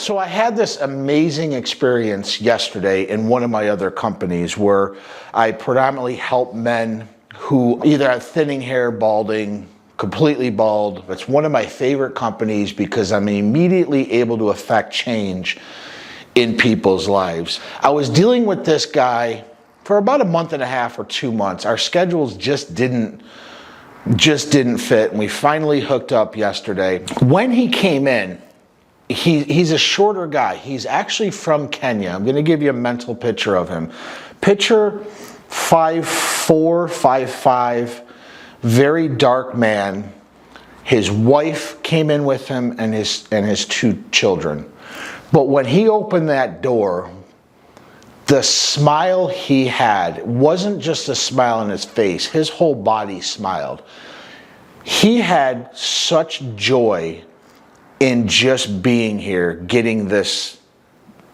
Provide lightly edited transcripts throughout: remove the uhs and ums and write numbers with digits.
So I had this amazing experience yesterday in one of my other companies where I predominantly help men who either have thinning hair, balding, completely bald. It's one of my favorite companies because I'm immediately able to affect change in people's lives. I was dealing with this guy for about a month and a half or 2 months. Our schedules just didn't fit, and we finally hooked up yesterday. When he came in, he's a shorter guy. He's actually from Kenya. I'm going to give you a mental picture of him. Picture 5'4", 5'5", very dark man. His wife came in with him and his 2 children. But when he opened that door, the smile he had wasn't just a smile on his face. His whole body smiled. He had such joy in just being here, getting this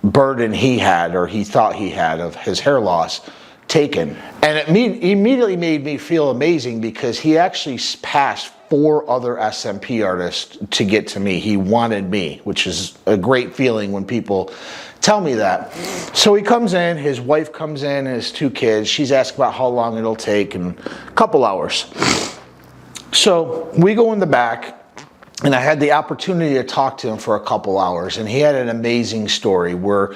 burden he had, or he thought he had, of his hair loss taken. And it immediately made me feel amazing because he actually passed 4 other SMP artists to get to me. He wanted me, which is a great feeling when people tell me that. So he comes in, his wife comes in, and his 2 kids. She's asked about how long it'll take, and a couple hours. So we go in the back, and I had the opportunity to talk to him for a couple hours, and he had an amazing story where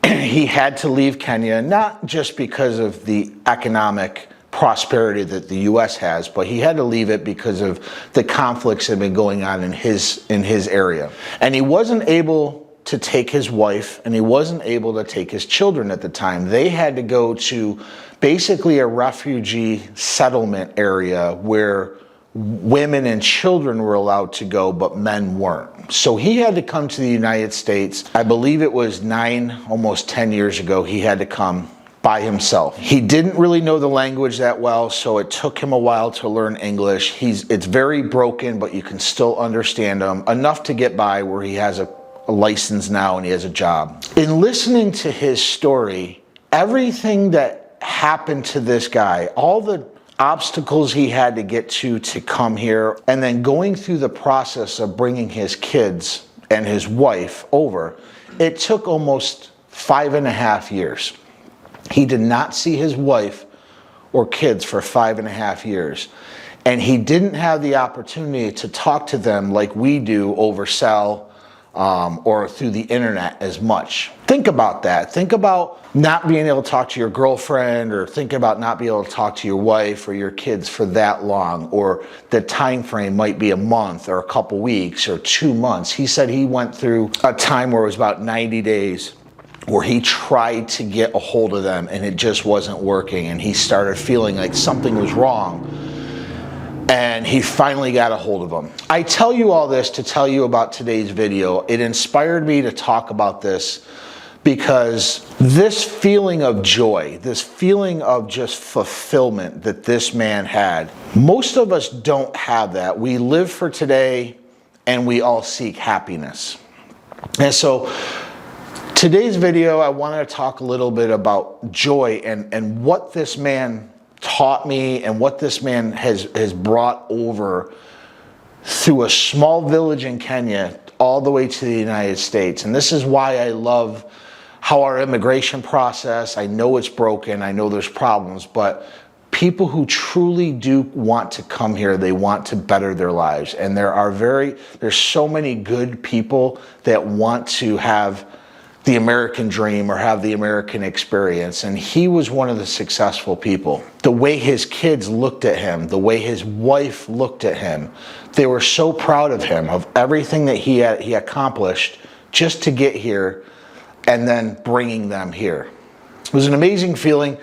he had to leave Kenya, not just because of the economic prosperity that the U.S. has, but he had to leave it because of the conflicts that have been going on in his area. And he wasn't able to take his wife, and he wasn't able to take his children at the time. They had to go to basically a refugee settlement area where women and children were allowed to go, but men weren't. So he had to come to the United States. I believe it was 9, almost 10 years ago, he had to come by himself. He didn't really know the language that well, so it took him a while to learn English. It's very broken, but you can still understand him enough to get by where he has a license now and he has a job. In listening to his story, everything that happened to this guy, all the obstacles he had to get to come here, and then going through the process of bringing his kids and his wife over, it took almost 5.5 years. He did not see his wife or kids for 5.5 years. And he didn't have the opportunity to talk to them like we do over cell or through the internet as much. Think about that. Think about not being able to talk to your girlfriend, or think about not being able to talk to your wife or your kids for that long, or the time frame might be a month or a couple weeks or 2 months. He said he went through a time where it was about 90 days where he tried to get a hold of them and it just wasn't working, and he started feeling like something was wrong. And he finally got a hold of them. I tell you all this to tell you about today's video. It inspired me to talk about this because this feeling of joy, this feeling of just fulfillment that this man had, most of us don't have that. We live for today and we all seek happiness. And so today's video, I want to talk a little bit about joy and what this man taught me and what this man has brought over through a small village in Kenya all the way to the United States. And this is why I love how our immigration process, I know it's broken, I know there's problems, but people who truly do want to come here, they want to better their lives. And there's so many good people that want to have the American dream or have the American experience. And he was one of the successful people. The way his kids looked at him, the way his wife looked at him, they were so proud of him, of everything that he accomplished just to get here and then bringing them here. It was an amazing feeling.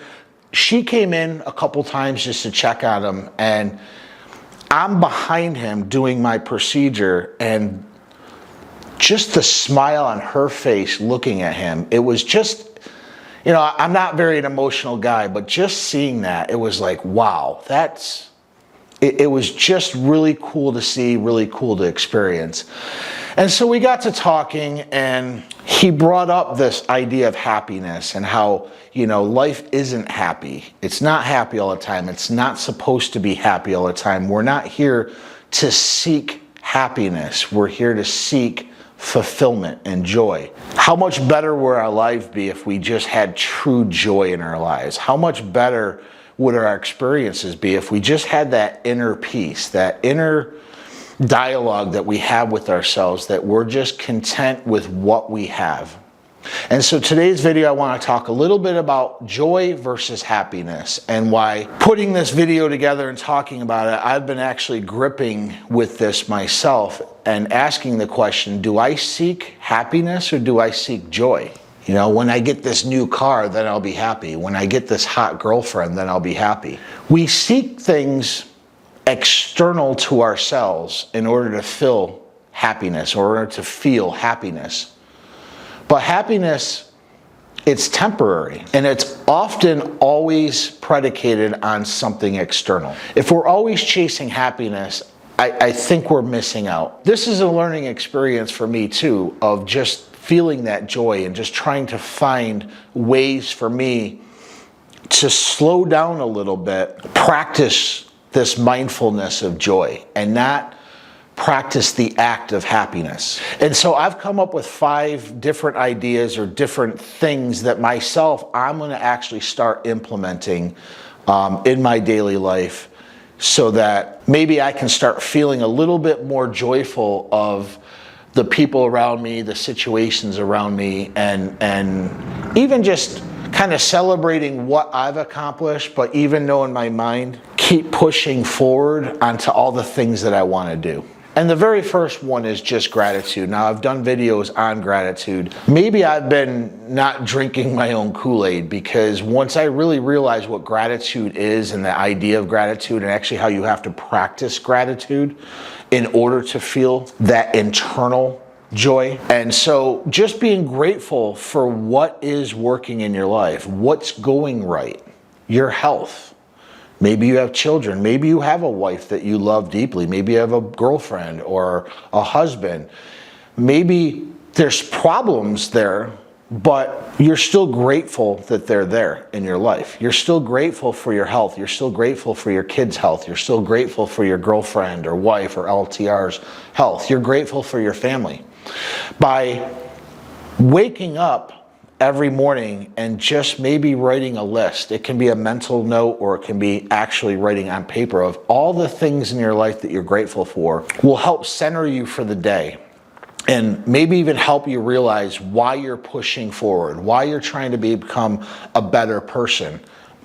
She came in a couple times just to check on him, and I'm behind him doing my procedure, and just the smile on her face looking at him, it was just, you know, I'm not very an emotional guy, but just seeing that, it was like, wow, it was just really cool to see, really cool to experience. And so we got to talking, and he brought up this idea of happiness and how, you know, life isn't happy. It's not happy all the time. It's not supposed to be happy all the time. We're not here to seek happiness. We're here to seek fulfillment and joy. How much better would our life be if we just had true joy in our lives? How much better would our experiences be if we just had that inner peace, that inner dialogue that we have with ourselves, that we're just content with what we have? And so today's video, I want to talk a little bit about joy versus happiness, and why putting this video together and talking about it, I've been actually gripping with this myself and asking the question, do I seek happiness or do I seek joy? You know, when I get this new car, then I'll be happy. When I get this hot girlfriend, then I'll be happy. We seek things external to ourselves in order to feel happiness, or in order to feel happiness. But happiness, it's temporary, and it's often always predicated on something external. If we're always chasing happiness, I think we're missing out. This is a learning experience for me too, of just feeling that joy and just trying to find ways for me to slow down a little bit, practice this mindfulness of joy, and not practice the act of happiness. And so I've come up with 5 different ideas or different things that I'm going to actually start implementing in my daily life, so that maybe I can start feeling a little bit more joyful of the people around me, the situations around me, and even just kind of celebrating what I've accomplished, but even know in my mind, keep pushing forward onto all the things that I want to do. And the very first one is just gratitude. Now, I've done videos on gratitude. Maybe I've been not drinking my own Kool-Aid, because once I really realized what gratitude is and the idea of gratitude, and actually how you have to practice gratitude in order to feel that internal joy. And so just being grateful for what is working in your life, what's going right, your health. Maybe you have children. Maybe you have a wife that you love deeply. Maybe you have a girlfriend or a husband. Maybe there's problems there, but you're still grateful that they're there in your life. You're still grateful for your health. You're still grateful for your kids' health. You're still grateful for your girlfriend or wife or LTR's health. You're grateful for your family. By waking up every morning and just maybe writing a list. It can be a mental note, or it can be actually writing on paper of all the things in your life that you're grateful for, will help center you for the day, and maybe even help you realize why you're pushing forward, why you're trying to become a better person,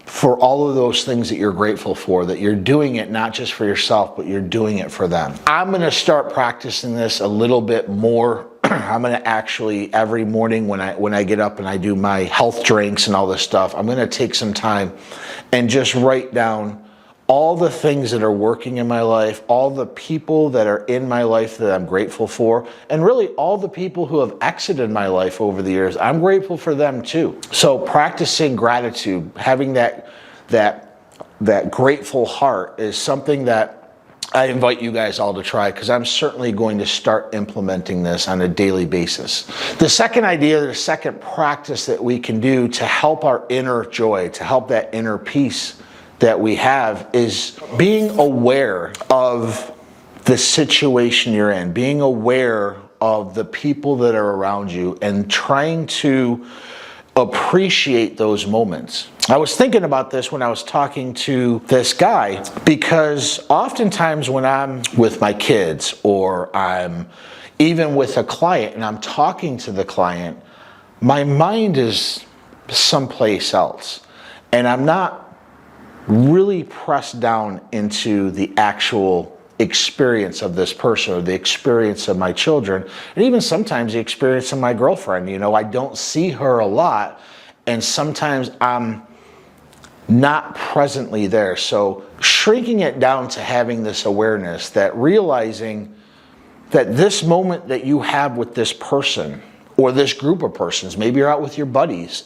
for all of those things that you're grateful for, that you're doing it not just for yourself, but you're doing it for them. I'm going to start practicing this a little bit more. I'm going to actually, every morning when I get up and I do my health drinks and all this stuff, I'm going to take some time and just write down all the things that are working in my life, all the people that are in my life that I'm grateful for, and really all the people who have exited my life over the years. I'm grateful for them too. So practicing gratitude, having that grateful heart, is something that I invite you guys all to try, because I'm certainly going to start implementing this on a daily basis. The second idea, the second practice that we can do to help our inner joy, to help that inner peace that we have, is being aware of the situation you're in, being aware of the people that are around you, and trying to appreciate those moments. I was thinking about this when I was talking to this guy, because oftentimes when I'm with my kids, or I'm even with a client and I'm talking to the client, my mind is someplace else, and I'm not really pressed down into the actual experience of this person, or the experience of my children, and even sometimes the experience of my girlfriend. You know, I don't see her a lot, and sometimes I'm not presently there. So shrinking it down to having this awareness, that realizing that this moment that you have with this person, or this group of persons, maybe you're out with your buddies,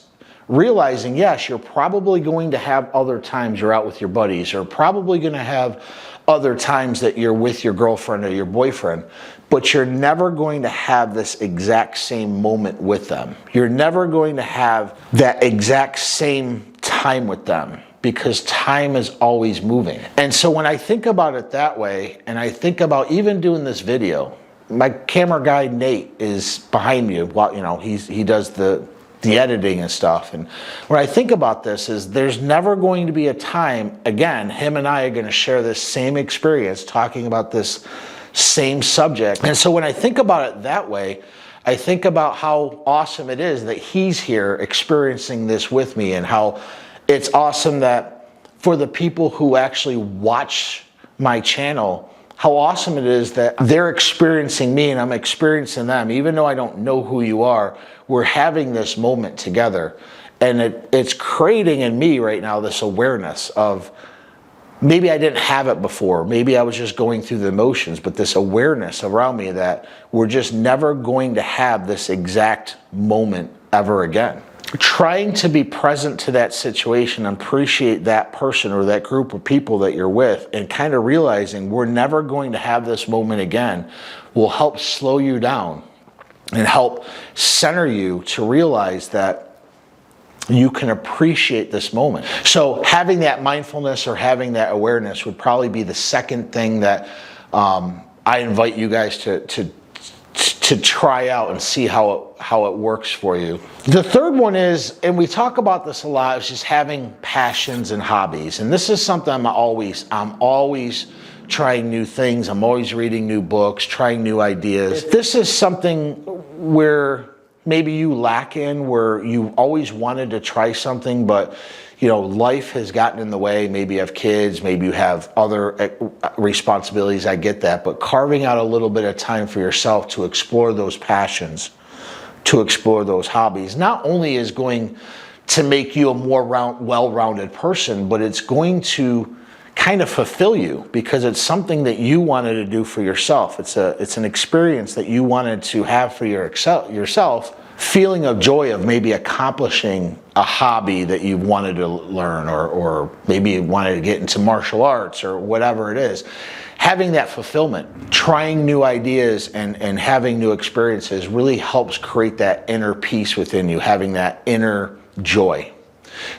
realizing, yes, you're probably going to have other times you're out with your buddies, or probably going to have other times that you're with your girlfriend or your boyfriend, but you're never going to have this exact same moment with them. You're never going to have that exact same time with them, because time is always moving. And so when I think about it that way, and I think about even doing this video, my camera guy Nate is behind me. Well, he does the editing and stuff. And when I think about this is there's never going to be a time, again, him and I are going to share this same experience talking about this same subject. And so when I think about it that way, I think about how awesome it is that he's here experiencing this with me, and how it's awesome that for the people who actually watch my channel, how awesome it is that they're experiencing me and I'm experiencing them. Even though I don't know who you are, we're having this moment together. And it's creating in me right now this awareness of, maybe I didn't have it before. Maybe I was just going through the motions, but this awareness around me that we're just never going to have this exact moment ever again. Trying to be present to that situation, appreciate that person or that group of people that you're with, and kind of realizing we're never going to have this moment again will help slow you down and help center you to realize that you can appreciate this moment. So having that mindfulness or having that awareness would probably be the second thing that I invite you guys to try out and see how it works for you. The third one is, and we talk about this a lot, is just having passions and hobbies. And this is something I'm always trying new things. I'm always reading new books, trying new ideas. If this is something where maybe you lack in, where you always wanted to try something, but life has gotten in the way. Maybe you have kids, maybe you have other responsibilities, I get that, but carving out a little bit of time for yourself to explore those passions, to explore those hobbies, not only is going to make you a more well-rounded person, but it's going to kind of fulfill you because it's something that you wanted to do for yourself. It's an experience that you wanted to have for yourself. Feeling of joy of maybe accomplishing a hobby that you wanted to learn, or maybe you wanted to get into martial arts or whatever it is. Having that fulfillment, trying new ideas and having new experiences really helps create that inner peace within you, having that inner joy.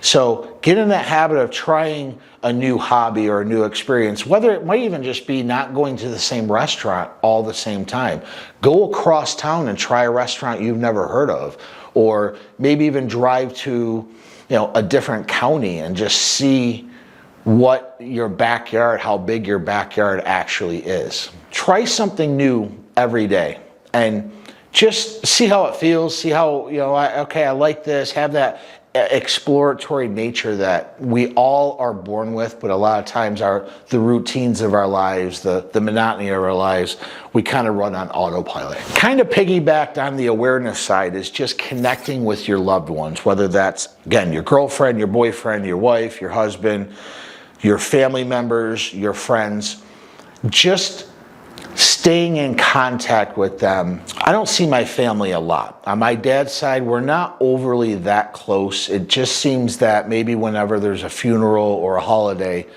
So get in that habit of trying a new hobby or a new experience, whether it might even just be not going to the same restaurant all the same time. Go across town and try a restaurant you've never heard of, or maybe even drive to a different county and just see what your backyard, how big your backyard actually is. Try something new every day and just see how it feels, see how, I like this, have that exploratory nature that we all are born with, but a lot of times the routines of our lives, the monotony of our lives, we kind of run on autopilot. Kind of piggybacked on the awareness side is just connecting with your loved ones, whether that's, again, your girlfriend, your boyfriend, your wife, your husband, your family members, your friends. Just staying in contact with them. I don't see my family a lot. On my dad's side, we're not overly that close. It just seems that maybe whenever there's a funeral or a holiday,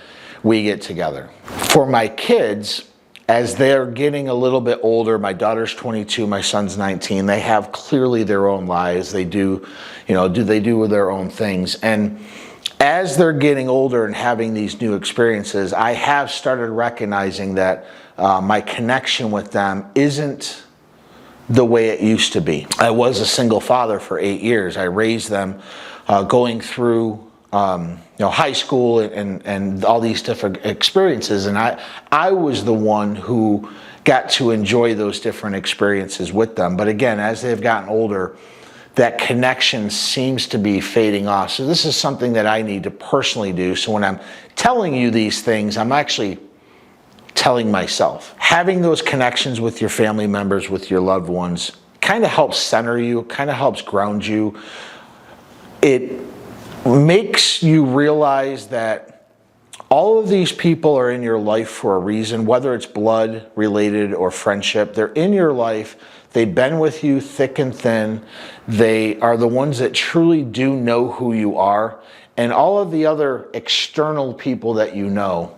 we get together. For my kids, as they're getting a little bit older, my daughter's 22, my son's 19, they have clearly their own lives. They do their own things. And as they're getting older and having these new experiences, I have started recognizing that my connection with them isn't the way it used to be. I was a single father for 8 years. I raised them going through high school and all these different experiences, and I was the one who got to enjoy those different experiences with them. But again, as they've gotten older, that connection seems to be fading off. So this is something that I need to personally do. So when I'm telling you these things, I'm actually telling myself. Having those connections with your family members, with your loved ones, kind of helps center you, kind of helps ground you. It makes you realize that all of these people are in your life for a reason, whether it's blood related or friendship. They're in your life. They've been with you thick and thin. They are the ones that truly do know who you are. And all of the other external people that you know,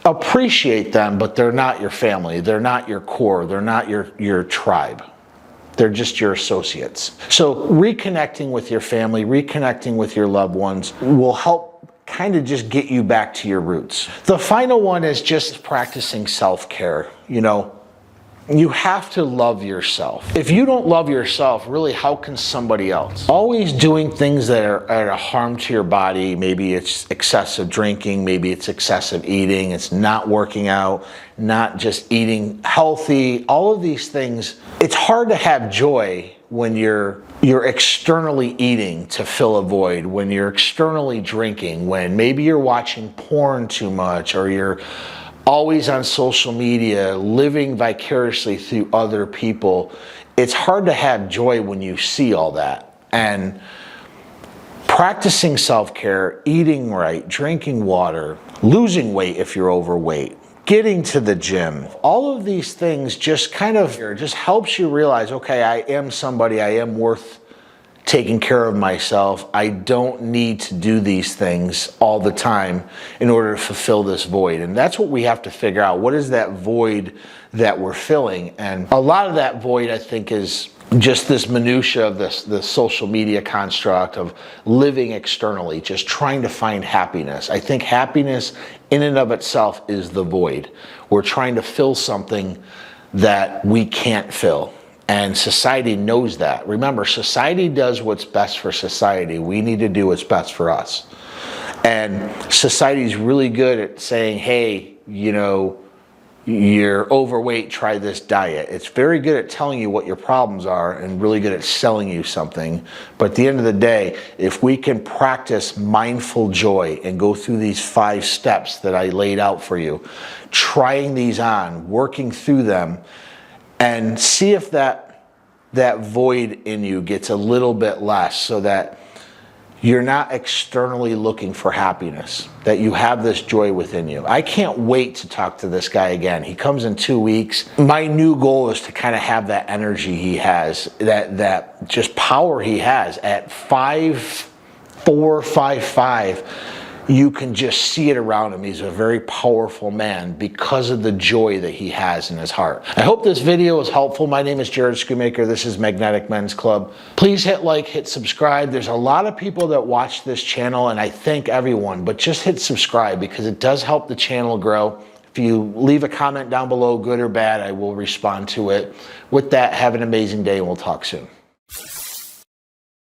appreciate them, but they're not your family. They're not your core. They're not your tribe. They're just your associates. So reconnecting with your family, reconnecting with your loved ones will help kind of just get you back to your roots. The final one is just practicing self-care. you have to love yourself. If you don't love yourself, really, how can somebody else? Always doing things that are a harm to your body. Maybe it's excessive drinking, maybe it's excessive eating, it's not working out, not just eating healthy, all of these things. It's hard to have joy when you're externally eating to fill a void, when you're externally drinking, when maybe you're watching porn too much, or you're always on social media, living vicariously through other people. It's hard to have joy when you see all that. And practicing self-care, eating right, drinking water, losing weight if you're overweight, getting to the gym, all of these things just helps you realize, okay, I am somebody, I am worth taking care of myself. I don't need to do these things all the time in order to fulfill this void. And that's what we have to figure out. What is that void that we're filling? And a lot of that void, I think, is just this minutia of the social media construct of living externally, just trying to find happiness. I think happiness in and of itself is the void. We're trying to fill something that we can't fill. And society knows that. Remember, society does what's best for society. We need to do what's best for us. And society's really good at saying, hey, you know, you're overweight, try this diet. It's very good at telling you what your problems are and really good at selling you something. But at the end of the day, if we can practice mindful joy and go through these 5 steps that I laid out for you, trying these on, working through them, and see if that void in you gets a little bit less, so that you're not externally looking for happiness, that you have this joy within you. I can't wait to talk to this guy again. He comes in 2 weeks. My new goal is to kind of have that energy he has, that just power he has at 5'4", 5'5". You can just see it around him. He's a very powerful man because of the joy that he has in his heart. I hope this video was helpful. My name is Jared Schoonmaker. This is Magnetic Men's Club. Please hit like, hit subscribe. There's a lot of people that watch this channel, and I thank everyone, but just hit subscribe because it does help the channel grow. If you leave a comment down below, good or bad, I will respond to it. With that, have an amazing day, and we'll talk soon.